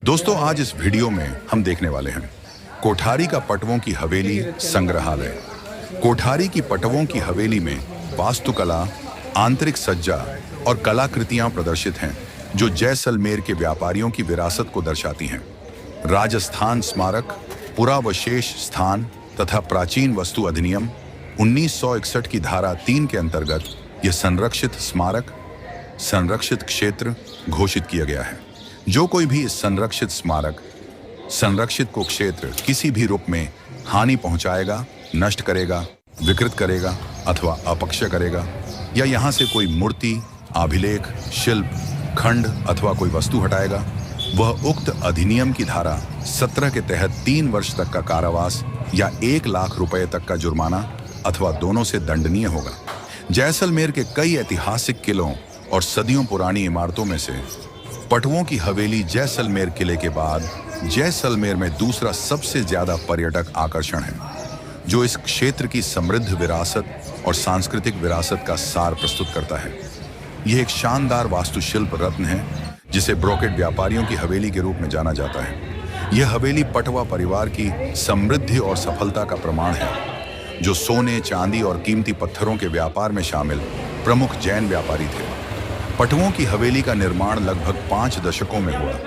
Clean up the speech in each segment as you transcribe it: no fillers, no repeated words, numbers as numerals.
दोस्तों, आज इस वीडियो में हम देखने वाले हैं कोठारी का पटवों की हवेली संग्रहालय। कोठारी की पटवों की हवेली में वास्तुकला, आंतरिक सज्जा और कलाकृतियां प्रदर्शित हैं जो जैसलमेर के व्यापारियों की विरासत को दर्शाती हैं। राजस्थान स्मारक, पुरावशेष स्थान तथा प्राचीन वस्तु अधिनियम 1961 की धारा 3 के अंतर्गत यह संरक्षित स्मारक, संरक्षित क्षेत्र घोषित किया गया है। जो कोई भी इस संरक्षित स्मारक, संरक्षित को क्षेत्र किसी भी रूप में हानि पहुंचाएगा, नष्ट करेगा, विकृत करेगा अथवा अपक्ष करेगा या यहां से कोई मूर्ति, अभिलेख, शिल्प, खंड अथवा कोई वस्तु हटाएगा, वह उक्त अधिनियम की धारा 17 के तहत 3 वर्ष तक का कारावास या 1 लाख रुपए तक का जुर्माना अथवा दोनों से दंडनीय होगा। जैसलमेर के कई ऐतिहासिक किलों और सदियों पुरानी इमारतों में से पटवों की हवेली जैसलमेर किले के बाद जैसलमेर में दूसरा सबसे ज्यादा पर्यटक आकर्षण है, जो इस क्षेत्र की समृद्ध विरासत और सांस्कृतिक विरासत का सार प्रस्तुत करता है। यह एक शानदार वास्तुशिल्प रत्न है जिसे ब्रोकेड व्यापारियों की हवेली के रूप में जाना जाता है। यह हवेली पटवा परिवार की समृद्धि और सफलता का प्रमाण है, जो सोने, चांदी और कीमती पत्थरों के व्यापार में शामिल प्रमुख जैन व्यापारी थे। पटवों की हवेली का निर्माण लगभग 5 दशकों में हुआ,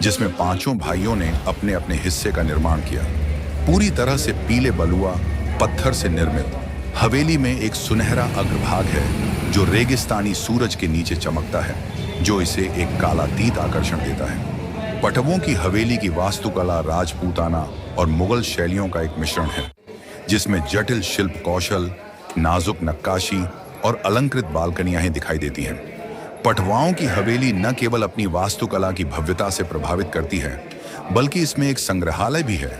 जिसमें पांचों भाइयों ने अपने अपने हिस्से का निर्माण किया। पूरी तरह से पीले बलुआ पत्थर से निर्मित हवेली में एक सुनहरा अग्रभाग है जो रेगिस्तानी सूरज के नीचे चमकता है, जो इसे एक कालातीत आकर्षण देता है। पटवों की हवेली की वास्तुकला राजपूताना और मुगल शैलियों का एक मिश्रण है, जिसमें जटिल शिल्प कौशल, नाजुक नक्काशी और अलंकृत बालकनियां दिखाई देती हैं। पटवाओं की हवेली न केवल अपनी वास्तुकला की भव्यता से प्रभावित करती है, बल्कि इसमें एक संग्रहालय भी है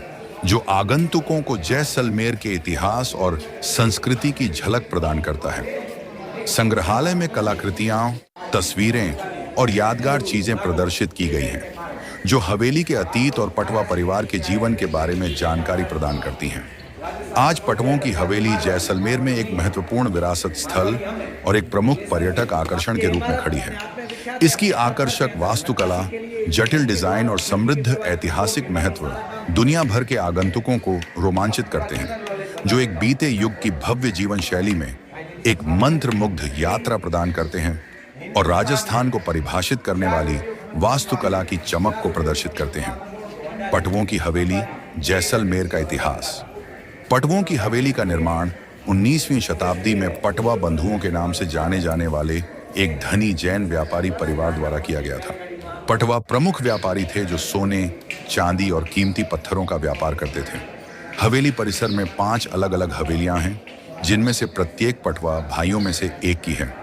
जो आगंतुकों को जैसलमेर के इतिहास और संस्कृति की झलक प्रदान करता है। संग्रहालय में कलाकृतियां, तस्वीरें और यादगार चीजें प्रदर्शित की गई हैं, जो हवेली के अतीत और पटवा परिवार के जीवन के बारे में जानकारी प्रदान करती हैं। आज पटवों की हवेली जैसलमेर में एक महत्वपूर्ण विरासत स्थल और एक प्रमुख पर्यटक आकर्षण के रूप में खड़ी है। इसकी आकर्षक वास्तुकला, जटिल डिजाइन और समृद्ध ऐतिहासिक महत्व दुनिया भर के आगंतुकों को रोमांचित करते हैं, जो एक बीते युग की भव्य जीवन शैली में एक मंत्रमुग्ध यात्रा प्रदान करते हैं और राजस्थान को परिभाषित करने वाली वास्तुकला की चमक को प्रदर्शित करते हैं। पटवों की हवेली जैसलमेर का इतिहास। पटवों की हवेली का निर्माण 19वीं शताब्दी में पटवा बंधुओं के नाम से जाने जाने वाले एक धनी जैन व्यापारी परिवार द्वारा किया गया था। पटवा प्रमुख व्यापारी थे जो सोने, चांदी और कीमती पत्थरों का व्यापार करते थे। हवेली परिसर में 5 अलग-अलग हवेलियां हैं, जिनमें से प्रत्येक पटवा भाइयों में से एक की है।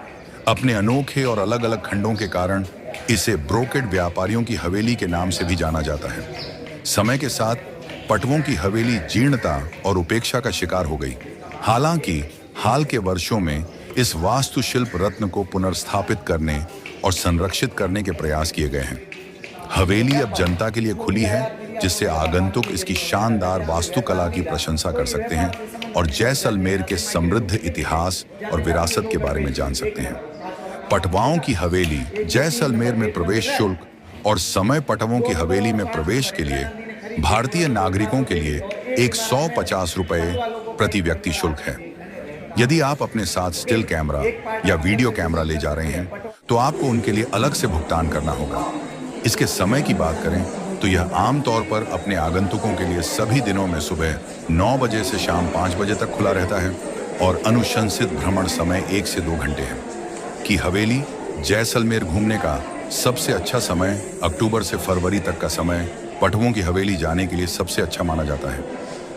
अपने अनोखे और अलग-अलग खंडों के कारण इसे ब्रोकेड व्यापारियों की हवेली के नाम से भी जाना जाता है। समय के साथ पटवों की हवेली जीर्णता और उपेक्षा का शिकार हो गई। हालांकि हाल के वर्षों में इस वास्तुशिल्प रत्न को पुनर्स्थापित करने और संरक्षित करने के प्रयास किए गए हैं। हवेली अब जनता के लिए खुली है, जिससे आगंतुक इसकी शानदार वास्तुकला की प्रशंसा कर सकते हैं और जैसलमेर के समृद्ध इतिहास और विरासत के बारे में जान सकते हैं। पटवाओं की हवेली जैसलमेर में प्रवेश शुल्क और समय पटवों की हवेली में प्रवेश के लिए भारतीय नागरिकों के लिए 150 रुपए प्रति व्यक्ति शुल्क है। यदि आप अपने साथ स्टिल कैमरा या वीडियो कैमरा ले जा रहे हैं, तो आपको उनके लिए अलग से भुगतान करना होगा। इसके समय की बात करें तो यह आमतौर पर अपने आगंतुकों के लिए सभी दिनों में सुबह 9 बजे से शाम 5 बजे तक खुला रहता है और अनुशंसित भ्रमण समय 1 से 2 घंटे है। कि हवेली जैसलमेर घूमने का सबसे अच्छा समय अक्टूबर से फरवरी तक का समय पटवों की हवेली जाने के लिए सबसे अच्छा माना जाता है।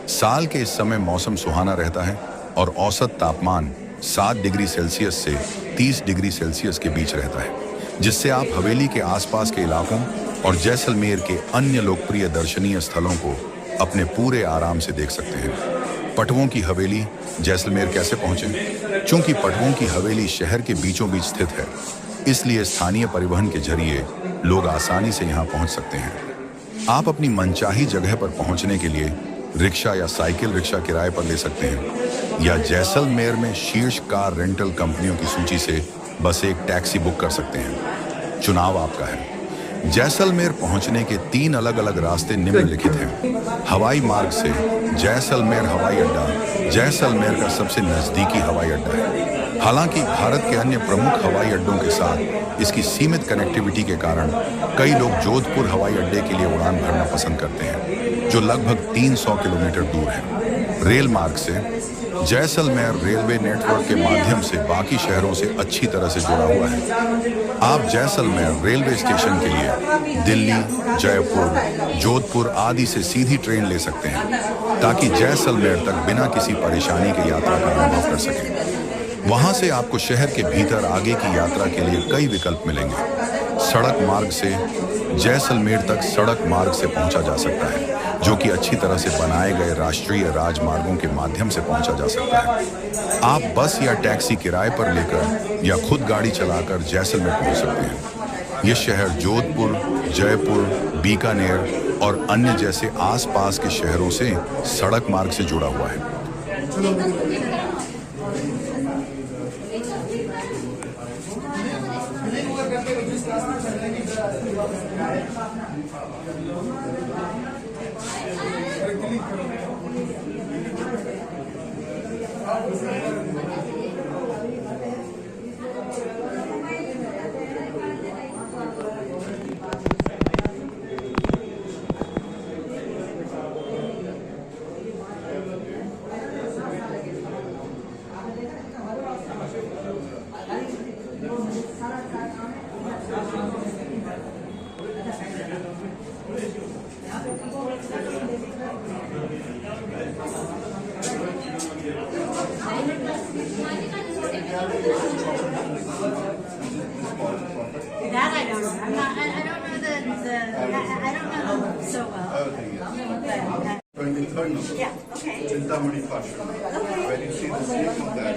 साल के इस समय मौसम सुहाना रहता है और औसत तापमान 7 डिग्री सेल्सियस से 30 डिग्री सेल्सियस के बीच रहता है, जिससे आप हवेली के आसपास के इलाकों और जैसलमेर के अन्य लोकप्रिय दर्शनीय स्थलों को अपने पूरे आराम से देख सकते हैं। पटवों की हवेली जैसलमेर कैसे पहुंचे? चूंकि पटवों की हवेली शहर के बीचों बीच स्थित है, इसलिए स्थानीय परिवहन के जरिए लोग आसानी से यहाँ पहुंच सकते हैं। आप अपनी मनचाही जगह पर पहुंचने के लिए रिक्शा या साइकिल रिक्शा किराए पर ले सकते हैं या जैसलमेर में शीर्ष कार रेंटल कंपनियों की सूची से बस एक टैक्सी बुक कर सकते हैं। चुनाव आपका है। जैसलमेर पहुंचने के 3 अलग-अलग रास्ते निम्नलिखित हैं। हवाई मार्ग से जैसलमेर हवाई अड्डा जैसलमेर का सबसे नजदीकी हवाई अड्डा है। हालांकि भारत के अन्य प्रमुख हवाई अड्डों के साथ इसकी सीमित कनेक्टिविटी के कारण कई लोग जोधपुर हवाई अड्डे के लिए उड़ान भरना पसंद करते हैं, जो लगभग 300 किलोमीटर दूर है। रेल मार्ग से जैसलमेर रेलवे नेटवर्क के माध्यम से बाकी शहरों से अच्छी तरह से जुड़ा हुआ है। आप जैसलमेर रेलवे स्टेशन के लिए दिल्ली, जयपुर, जोधपुर आदि से सीधी ट्रेन ले सकते हैं, ताकि जैसलमेर तक बिना किसी परेशानी के यात्रा का अनुभव कर सकें। वहां से आपको शहर के भीतर आगे की यात्रा के लिए कई विकल्प मिलेंगे। सड़क मार्ग से जैसलमेर तक सड़क मार्ग से पहुंचा जा सकता है, जो कि अच्छी तरह से बनाए गए राष्ट्रीय राजमार्गों के माध्यम से पहुंचा जा सकता है। आप बस या टैक्सी किराए पर लेकर या खुद गाड़ी चलाकर जैसलमेर पहुंच सकते हैं। ये शहर जोधपुर, जयपुर, बीकानेर और अन्य जैसे आसपास के शहरों से सड़क मार्ग से जुड़ा हुआ है। That I don't know. I don't know I don't know so well. Okay. 23rd number. Yeah, okay. Chintamani Fashion. When you see the sleep of that,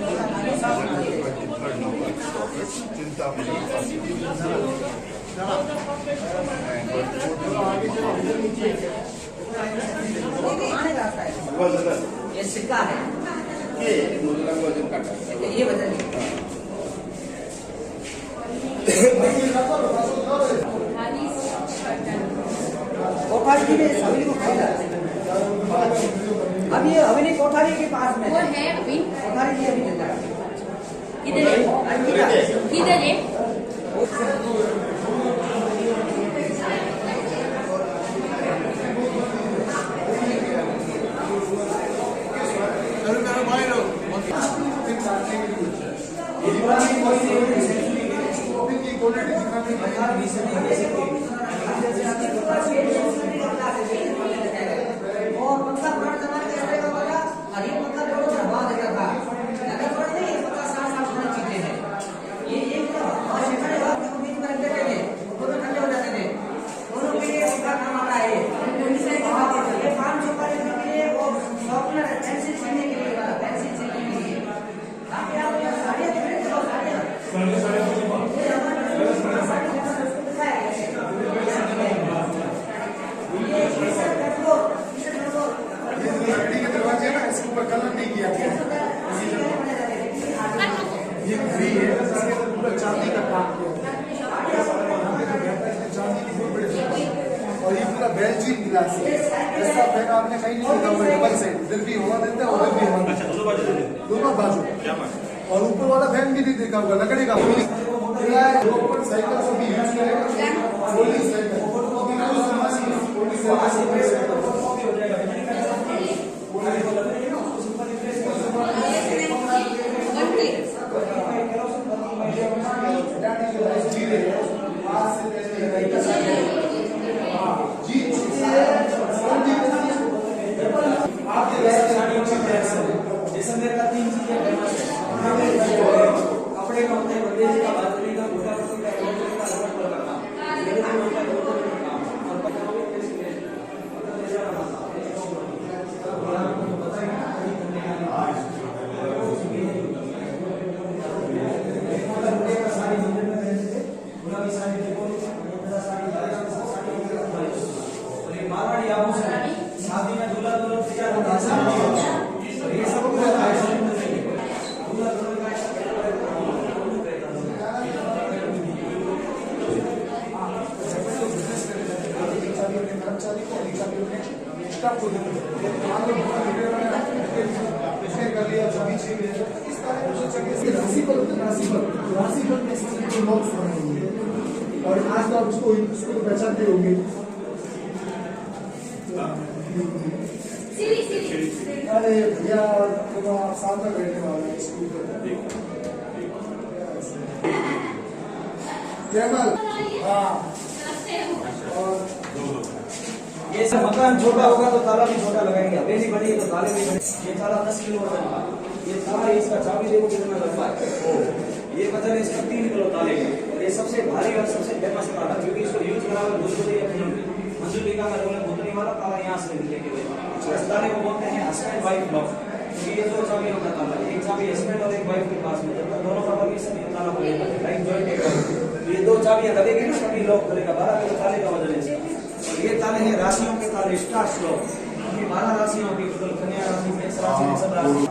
23rd number. Chintamani Fashion. And 24th. ये सिक्का है ये बदल कोठारी में सभी को अभी ये हवेली कोठारी के पास में वो है अभी कोठारी की अभी चल रहा है किधर है? किधर है? और ये पूरा बेल्जियम ग्लास है। ऐसा फैन आपने कहीं नहीं देखा होगा, डबल साइड, इधर भी हवा देता है उधर भी हवा देता है, दोनों बाजू। और ऊपर वाला फैन भी नहीं देखा होगा, लकड़ी का साइकिल से भी यूज करेगा। कपड़े का होता है का बाजरी का मारवाड़ी आभूषण शादी में दूल्हा दुल्हन तैयार होता है, ये सब स्टाफ को देते हैं आप लोग पूरा वीडियो बनाया शेयर कर लिया सभी चीज इस तरह से चलिए राशि पर में इसके लॉक्स बनाएंगे और आज तो आप उसको पहचानते होंगे अरे भैया तो आप साथ में बैठने वाला है स्कूल पर केवल हाँ और ये सब मकान छोटा होगा तो ताला भी छोटा लगाएंगे, हवेली बड़ी तो ताले भी बड़े। ये ताला 10 किलो वजन का, ये ताला इसका चाबी देखो कितना लंबा है, ये वजन है इसका 3 किलो ताले का। और ये सबसे भारी और सबसे फेमस ताला, क्योंकि इसको यूज करा हुआ भोजपुरी या मंजूरी का भोजपुरी वाला ताला यहाँ से लेके गए। इस ताले को बोलते हैं हस्बैंड वाइफ लॉक। ये 2 चाबियों का ताला, एक चाबी हस्बैंड और एक वाइफ के पास में, जब तक दोनों का ये सब ताला खुलेगा, लाइक जॉइंट एक। ये 2 चाबियां लगेगी ना, तभी लॉक खुलेगा। 12 किलो ताले का वजन है इसका। ये ताले हैं राशियों के ताले, स्टार्स लॉक। ये 12 राशियों की, कन्या राशि, मेष राशि, सब राशि।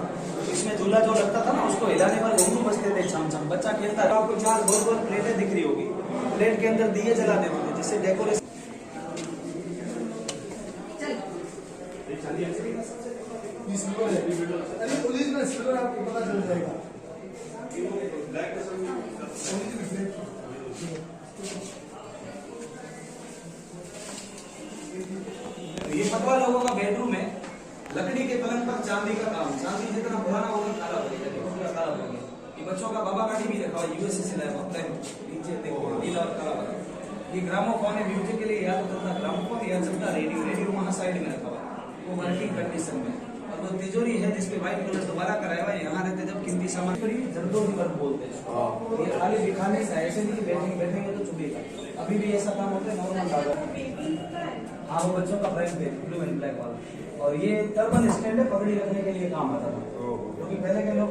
इसमें झूला जो लगता था ना, उसको हिलाने पर घुंघरू बजते थे, छम छम। बच्चा खेलता है, आपको 4 गोल गोल प्लेटें दिख रही होगी, प्लेट के अंदर दिए जला देते थे, जिससे डेकोरेशन। ओरिजिनल सिल्वर आपको पता चल जाएगा। ये पतवा लोगों का बेडरूम है, लकड़ी के पलंग पर चांदी का काम। चांदी जितना पुराना होगा काला पड़ेगा, पूरा काला पड़ेगा। ये बच्चों का बाबा का टीवी रखा हुआ, यूएसए से लाया हुआ, नीचे देखो नीला और काला पड़ा। ये ग्रामोफोन है, म्यूजिक के लिए या तो चलता ग्रामोफोन या चलता रेडियो। रेडियो वहाँ साइड में रखा हुआ, वो वर्किंग कंडीशन में। और वो तिजोरी है जिसपे व्हाइट कलर दोबारा कराया हुआ है, यहाँ रहते जब कीमती सामान जरदोजी वर्क बोलते हैं। ये खाली दिखाने से, ऐसे नहीं बैठेंगे तो चुभेगा। अभी भी ऐसा काम होता है नॉर्मल दादा। हाँ, वो बच्चों का प्राइस है, ब्लू एंड ब्लैक वाला। और ये टर्बन स्टैंड है, पगड़ी रखने के लिए काम आता था, क्योंकि पहले के लोग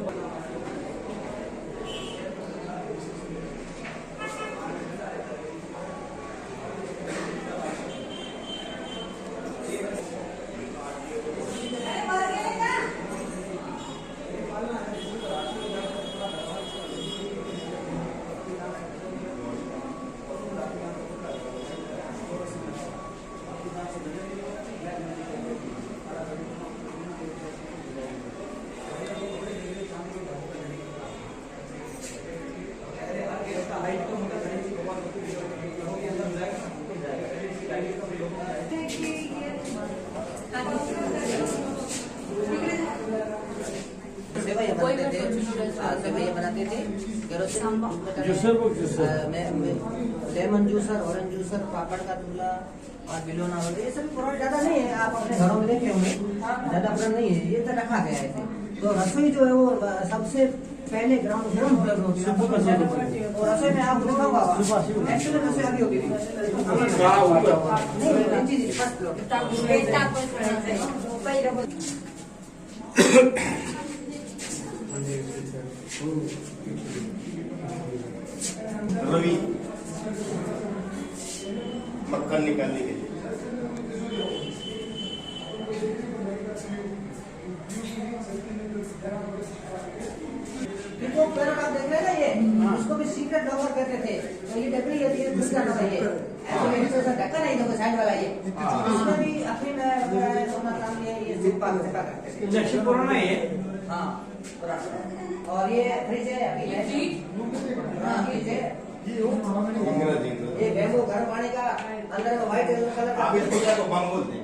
सेवैया बनाते थे, लेमन जूसर, ऑरेंज जूसर, पापड़ का चूल्हा और बिलोना वगैरह, ये सब पुराने ज्यादा नहीं है, आप अपने घरों में देखे होंगे, ज्यादा पुराना नहीं है, ये तो रखा गया है। तो रसोई जो है वो सबसे पहले ग्राउंड फ्लोर में होती है, और रसोई में आप दिखाऊंगा एक्चुअली रसोई अभी होगी नहीं, फर्स्ट फ्लोर। रवि मक्खन निकालने के लिए जो पैरोट आप देख रहे हैं ना, ये उसको भी सीक्रेट लॉकर कहते थे। तो ये डबली है, ये दूसरा नंबर है, ऐसे ढक्कन है इधर साइड वाला, ये इसमें भी अपनी सोना काम ये सिक्का करते थे। इंजेक्शन पुराना है ये। हाँ पुराना। और ये फ्रिज है, अभी है फ्रिज है, ये बैम्बू गर्म पानी का, अंदर में व्हाइट कलर का। आप इस पूजा को बम बोलते हैं।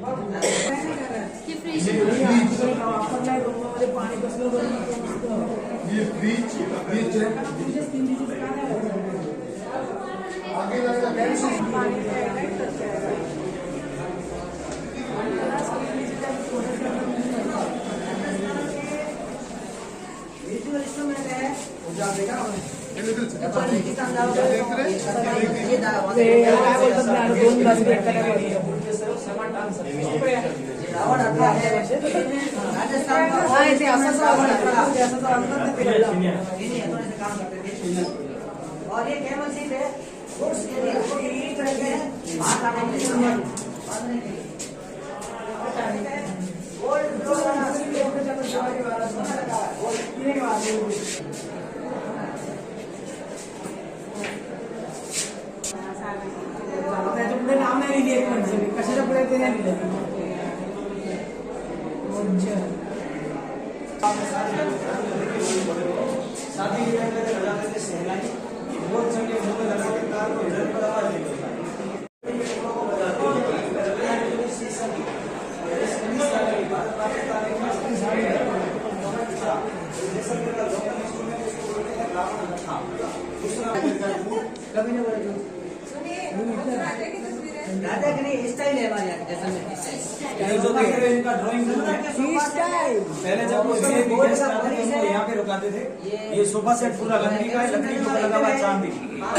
ये फ्रिज आगे लगेगा कैसे म्यूजिकल इंस्ट्रूमेंट है, जा देगा ये रावण आता है राजस्थान का, ऐसे काम करते थे। और ये केबल सीट है, गुड्स के लिए इस तरह के बाहर आने के लिए बांधने के लिए। गोल्ड फ्लोर वाला सोना लगा है, गोल्ड पुढे नाव नाही लिहिली, एक म्हणजे कशाच्या पुढे ते नाही लिहिलं. शादी के टाइम पे बजाते थे सहनाई, बहुत चंगे मुंह में लगा के कार को इधर पर आवाज निकलता है। राजा के नहीं स्टाइल है हमारे यहाँ जैसलमेर की स्टाइल। ये जो देख रहे हैं इनका ड्राइंग रूम है। पहले जब वो VIP गेस्ट आते थे उनको यहाँ पे रुकाते थे। ये सोफा सेट पूरा लकड़ी का है, लकड़ी के ऊपर लगा हुआ है चांदी।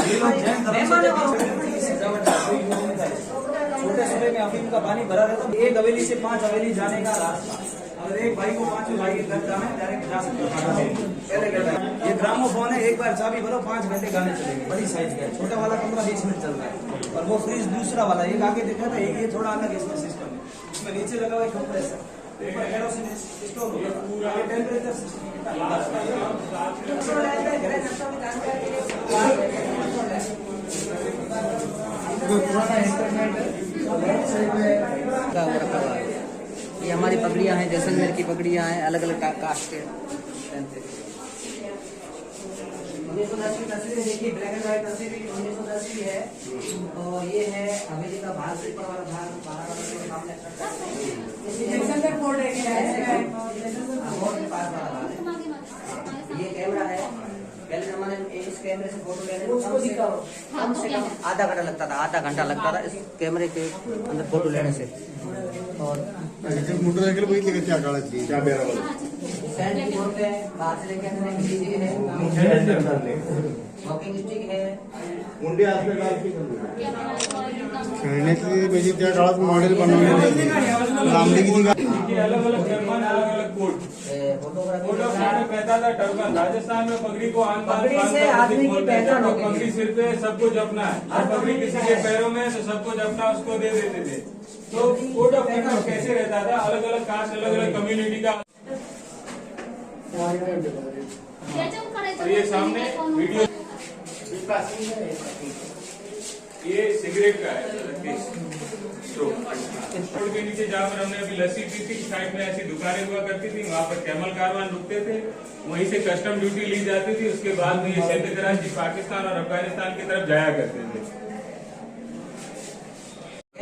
ये लोग जैन धर्म से सजावट है। छोटे छोटे में अफीम का पानी भरा रहता है। एक हवेली से 5 हवेली जाने का रास्ता। अगर एक भाई को 5 भाई के घर जाना है डायरेक्ट जा सकते हो। ये ग्रामोफोन है, एक बार चाबी भरो 5 घंटे गाने चलेंगे। बड़ी साइज का है, छोटा वाला कमरा 20 मिनट चल रहा है। और वो फ्रिज दूसरा वाला एक आगे देखा था, ये थोड़ा अलग इसमें सिस्टम है। इसमें नीचे लगा हुआ है कंप्रेसर, ऊपर केरोसिन स्टोव होगा, ये टेम्परेचर सिस्टम ये हमारी पगड़ियाँ हैं, जैसलमेर की पगड़ियाँ हैं, अलग अलग कास्ट के पहनते हैं। 1910 की तस्वीर देखिए, ब्लैक एंड व्हाइट तस्वीर 1910 की है। और ये है हवेली का भाग, ऊपर वाला भाग 12 वाला के सामने जैसलमेर फोर्ट है, फोर्ट के पास वाला भाग है। ये कैमरा है, पहले जमाने में इस कैमरे से फोटो लेने में कम से कम आधा घंटा लगता था, आधा घंटा लगता था इस कैमरे के अंदर फोटो लेने से। और मोटरसाइकिल बघितली का त्या काळातली त्या बेरावर सैंड की बोतल है, बाहर से लेके आने की चीजें है, वॉकिंग स्टिक है। खेळण्याची म्हणजे त्या काळात मॉडेल बनवलेली लांबली किती का अलग अलग फरमान, अलग अलग कोड। फोटोग्राफी वो लोग सामने पहनता था टर्बन। राजस्थान में पगड़ी को आन बान पगड़ी से आदमी की पहचान होती थी। पगड़ी सिर पे सबको जपना है। और पगड़ी किसी के पैरों में तो सबको जपना उसको दे देते थे। तो कोड ऑफ कंडक्ट कैसे रहता था, अलग अलग कास्ट, अलग अलग कम्युनिटी का। और ये सामने वीडियो, ये सिगरेट का है रोड के नीचे जहाँ पर हमने अभी लस्सी पी थी, साइड में ऐसी दुकानें हुआ करती थी, वहाँ पर कैमल कारवान रुकते थे, वहीं से कस्टम ड्यूटी ली जाती थी। उसके बाद में ये सिंध कराची पाकिस्तान और अफगानिस्तान की तरफ जाया करते थे।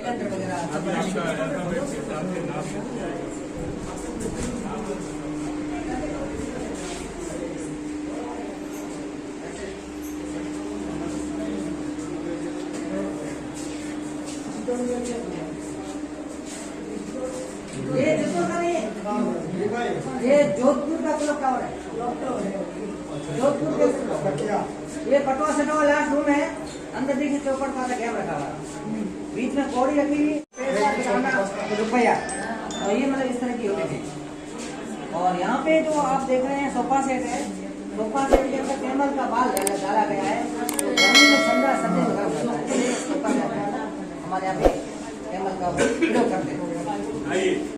अभी आपका अल्फाबेट के हिसाब से नाम ये जोधपुर का क्लॉक टावर है, जोधपुर के ये पटवा सटवा लास्ट रूम है। अंदर देखिए चौपड़ का कैमरा रखा हुआ, बीच में कौड़ी रखी हुई, रुपया। और ये मतलब इस तरह की होती थी। और यहाँ पे जो आप देख रहे हैं सोफा सेट है, सोफा सेट के अंदर कैमल का बाल डाला गया है। जमीन में ठंडा सब्जी लगा हुआ है, हमारे यहाँ पे कैमल का प्रयोग करते हैं।